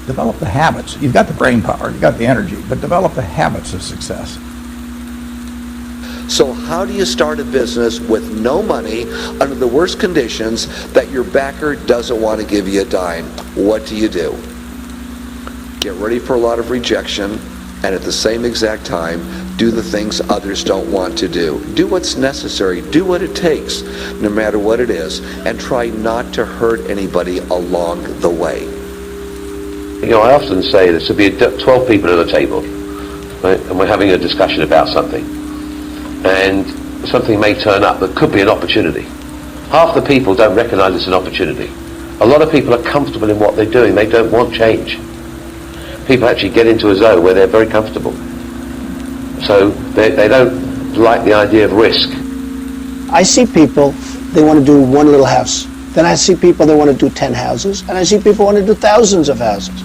Develop the habits. You've got the brain power, you've got the energy, but develop the habits of success. So how do you start a business with no money under the worst conditions that your backer doesn't want to give you a dime? What do? Get ready for a lot of rejection, and at the same exact time, do the things others don't want to do. Do what's necessary, do what it takes, no matter what it is, and try not to hurt anybody along the way. You know, I often say there should be 12 people at a table, right, and we're having a discussion about something. And something may turn up that could be an opportunity. Half the people don't recognize it's an opportunity. A lot of people are comfortable in what they're doing. They don't want change. People actually get into a zone where they're very comfortable. So they don't like the idea of risk. I see people, they want to do one little house. Then I see people that want to do 10 houses. And I see people want to do thousands of houses.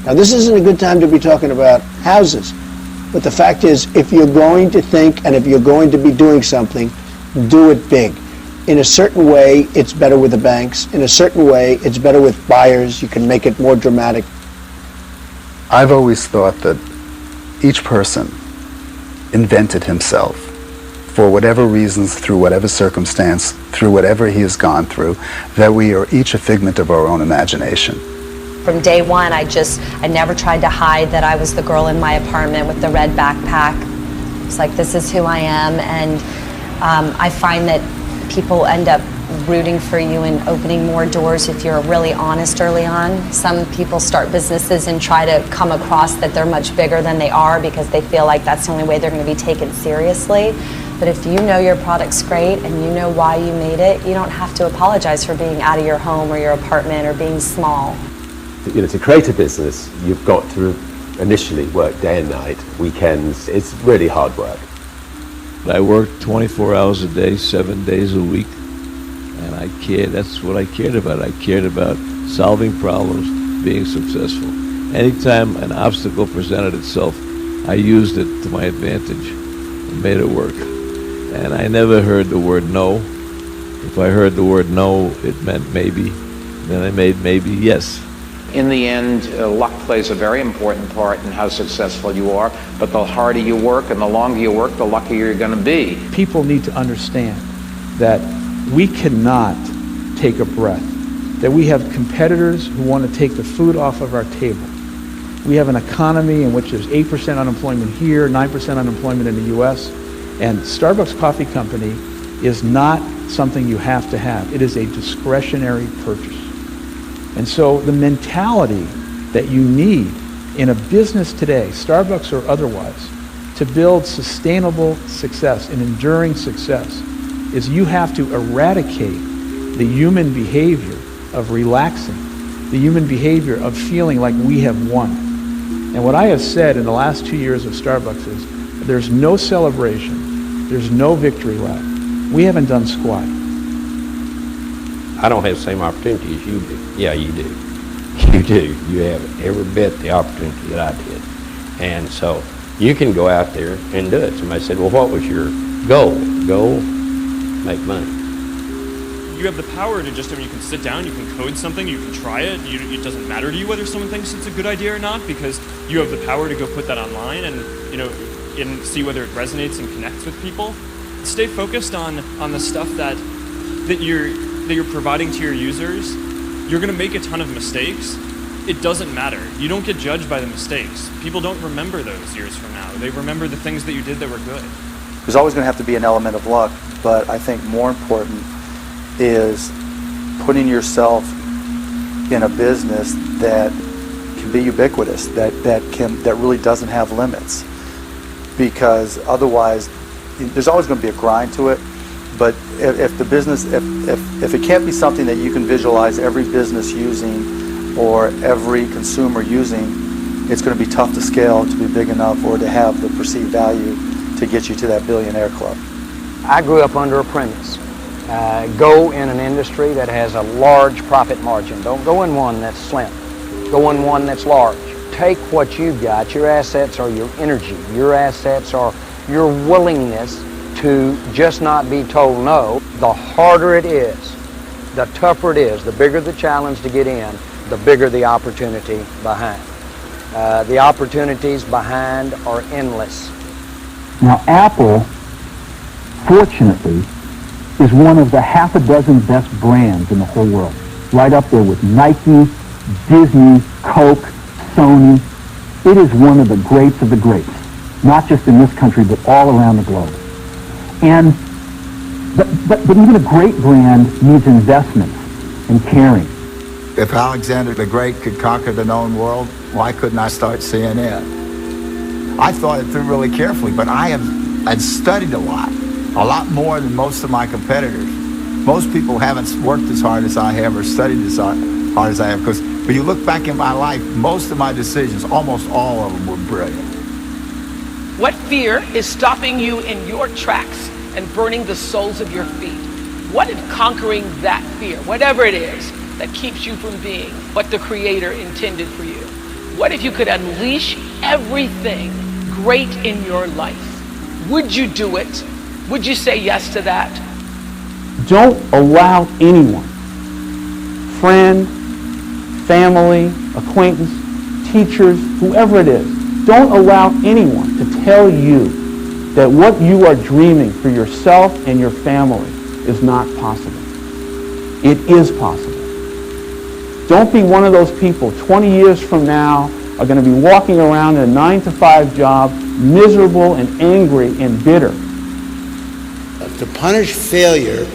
Now this isn't a good time to be talking about houses. But the fact is, if you're going to think and if you're going to be doing something, do it big. In a certain way, it's better with the banks. In a certain way, it's better with buyers. You can make it more dramatic. I've always thought that each person invented himself for whatever reasons, through whatever circumstance, through whatever he has gone through, that we are each a figment of our own imagination. From day one, I never tried to hide that I was the girl in my apartment with the red backpack. It's like, this is who I am, and I find that people end up rooting for you and opening more doors if you're really honest early on. Some people start businesses and try to come across that they're much bigger than they are because they feel like that's the only way they're going to be taken seriously. But if you know your product's great and you know why you made it, you don't have to apologize for being out of your home or your apartment or being small. You know, to create a business, you've got to initially work day and night, weekends. It's really hard work. I worked 24 hours a day, 7 days a week, and I cared. That's what I cared about. I cared about solving problems, being successful. Anytime an obstacle presented itself, I used it to my advantage and made it work. And I never heard the word no. If I heard the word no, it meant maybe. Then I made maybe yes. In the end, luck plays a very important part in how successful you are, but the harder you work and the longer you work, the luckier you're going to be. People need to understand that we cannot take a breath, that we have competitors who want to take the food off of our table. We have an economy in which there's 8% unemployment here, 9% unemployment in the US, and Starbucks Coffee Company is not something you have to have. It is a discretionary purchase. And so the mentality that you need in a business today, Starbucks or otherwise, to build sustainable success and enduring success is you have to eradicate the human behavior of relaxing, the human behavior of feeling like we have won. And what I have said in the last 2 years of Starbucks is there's no celebration, there's no victory lap. We haven't done squat. I don't have the same opportunity as you do. Yeah, you do. You do. You have every bit the opportunity that I did. And so you can go out there and do it. Somebody said, well, what was your goal? Goal, make money. You have the power to just, you can sit down, you can code something, you can try it. It doesn't matter to you whether someone thinks it's a good idea or not, because you have the power to go put that online and, and see whether it resonates and connects with people. Stay focused on the stuff that you're providing to your users. You're going to make a ton of mistakes. It doesn't matter. You don't get judged by the mistakes. People don't remember those years from now. They remember the things that you did that were good. There's always going to have to be an element of luck, but I think more important is putting yourself in a business that can be ubiquitous, that really doesn't have limits. Because otherwise, there's always going to be a grind to it. But if the business, if it can't be something that you can visualize every business using or every consumer using, it's going to be tough to scale to be big enough or to have the perceived value to get you to that billionaire club. I grew up under a premise. Go in an industry that has a large profit margin. Don't go in one that's slim. Go in one that's large. Take what you've got. Your assets are your energy. Your assets are your willingness to just not be told no. The harder it is, the tougher it is, the bigger the challenge to get in, the bigger the opportunity behind. The opportunities behind are endless. Now, Apple, fortunately, is one of the half a dozen best brands in the whole world. Right up there with Nike, Disney, Coke, Sony. It is one of the greats of the greats, not just in this country, but all around the globe. But even a great brand needs investment and caring. If Alexander the Great could conquer the known world, why couldn't I start CNN? I thought it through really carefully, but I'd studied a lot more than most of my competitors. Most people haven't worked as hard as I have or studied as hard as I have, because when you look back in my life, most of my decisions, almost all of them, were brilliant. What fear is stopping you in your tracks and burning the soles of your feet? What if conquering that fear, whatever it is, that keeps you from being what the Creator intended for you? What if you could unleash everything great in your life? Would you do it? Would you say yes to that? Don't allow anyone, friend, family, acquaintance, teachers, whoever it is, don't allow anyone to tell you that what you are dreaming for yourself and your family is not possible. It is possible. Don't be one of those people 20 years from now are going to be walking around in a 9-to-5 job, miserable and angry and bitter. To punish failure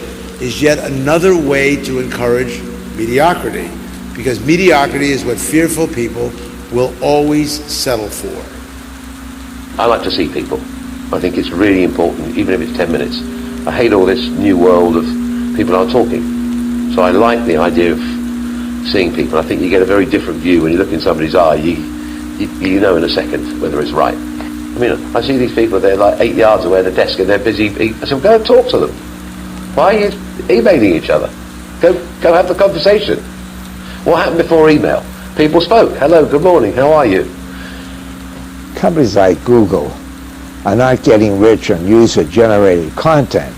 is yet another way to encourage mediocrity, because mediocrity is what fearful people will always settle for. I like to see people. I think it's really important, even if it's 10 minutes. I hate all this new world of people aren't talking. So I like the idea of seeing people. I think you get a very different view when you look in somebody's eye. You know in a second whether it's right. I mean, I see these people, they're like 8 yards away at a desk and they're busy. I said, go and talk to them. Why are you emailing each other? Go have the conversation. What happened before email? People spoke. Hello, good morning, how are you? Companies like Google are not getting rich on user-generated content.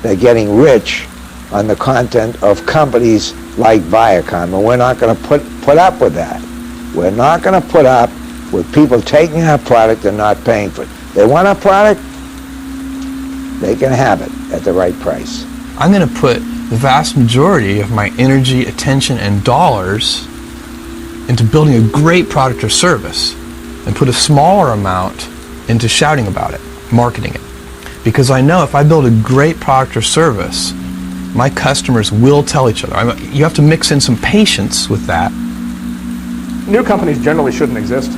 They're getting rich on the content of companies like Viacom, and we're not going to put up with that. We're not going to put up with people taking our product and not paying for it. They want our product, they can have it at the right price. I'm going to put the vast majority of my energy, attention, and dollars into building a great product or service, and put a smaller amount into shouting about it, marketing it. Because I know if I build a great product or service, my customers will tell each other. You have to mix in some patience with that. New companies generally shouldn't exist.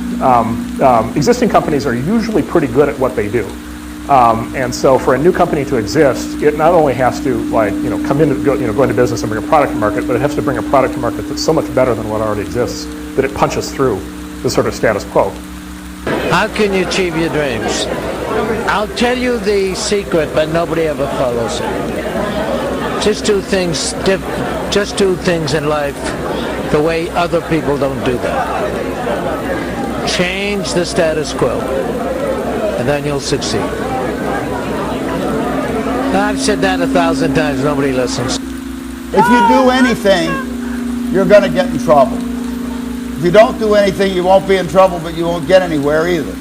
Existing companies are usually pretty good at what they do. And so for a new company to exist, it not only has to come in, go into business and bring a product to market, but it has to bring a product to market that's so much better than what already exists that it punches through the sort of status quo. How can you achieve your dreams? I'll tell you the secret, but nobody ever follows it. Just do things in life the way other people don't do that. Change the status quo, and then you'll succeed. I've said that 1,000 times, nobody listens. If you do anything, you're going to get in trouble. If you don't do anything, you won't be in trouble, but you won't get anywhere either.